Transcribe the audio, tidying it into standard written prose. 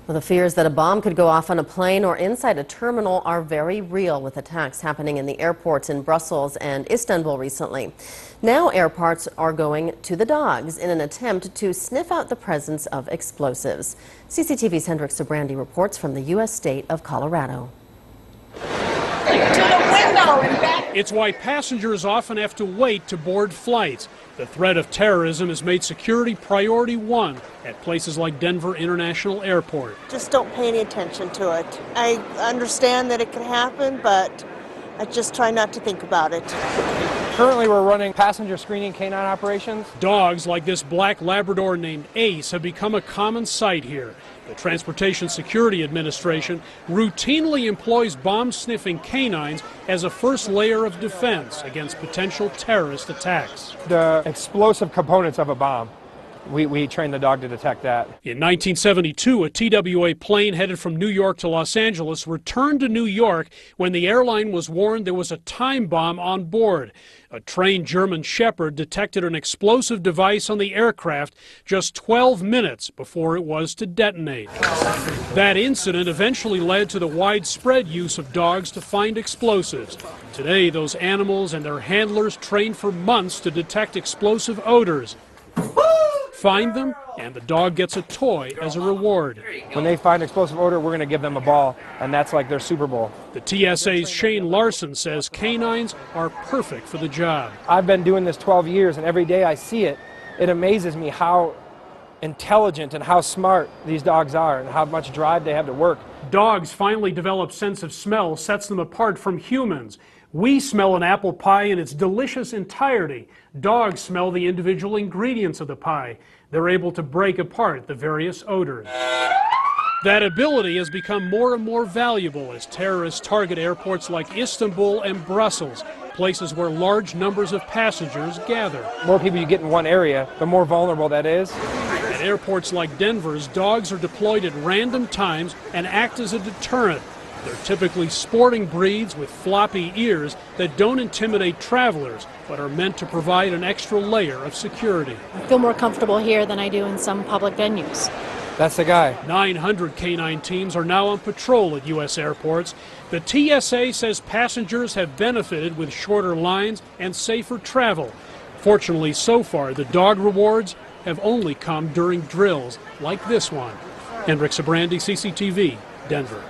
Well, the fears that a bomb could go off on a plane or inside a terminal are very real, with attacks happening in the airports in Brussels and Istanbul recently. Now airports are going to the dogs in an attempt to sniff out the presence of explosives. CCTV's Hendrik Sabrandi reports from the U.S. state of Colorado. It's why passengers often have to wait to board flights. The threat of terrorism has made security priority one at places like Denver International Airport. Just don't pay any attention to it. I understand that it can happen, but I just try not to think about it. Currently, we're running passenger screening canine operations. Dogs like this black Labrador named Ace have become a common sight here. The Transportation Security Administration routinely employs bomb-sniffing canines as a first layer of defense against potential terrorist attacks. The explosive components of a bomb, we train the dog to detect that. In 1972, a TWA plane headed from New York to Los Angeles returned to New York when the airline was warned there was a time bomb on board. A trained German shepherd detected an explosive device on the aircraft just 12 minutes before it was to detonate. That incident eventually led to the widespread use of dogs to find explosives. Today, those animals and their handlers train for months to detect explosive odors. Find them, and the dog gets a toy as a reward. When they find explosive odor, we're going to give them a ball, and that's like their Super Bowl. The TSA's Shane Larson says canines are perfect for the job. I've been doing this 12 years, and every day I see it, it amazes me how intelligent and how smart these dogs are and how much drive they have to work. Dogs finally develop sense of smell sets them apart from humans. We smell an apple pie in its delicious entirety. Dogs smell the individual ingredients of the pie. They're able to break apart the various odors. That ability has become more and more valuable as terrorists target airports like Istanbul and Brussels, places where large numbers of passengers gather. The more people you get in one area, the more vulnerable that is. At airports like Denver's, dogs are deployed at random times and act as a deterrent. They're typically sporting breeds with floppy ears that don't intimidate travelers, but are meant to provide an extra layer of security. I feel more comfortable here than I do in some public venues. That's the guy. 900 canine teams are now on patrol at U.S. airports. The TSA says passengers have benefited with shorter lines and safer travel. Fortunately, so far, the dog rewards have only come during drills like this one. Hendrik Sabrandi, CCTV, Denver.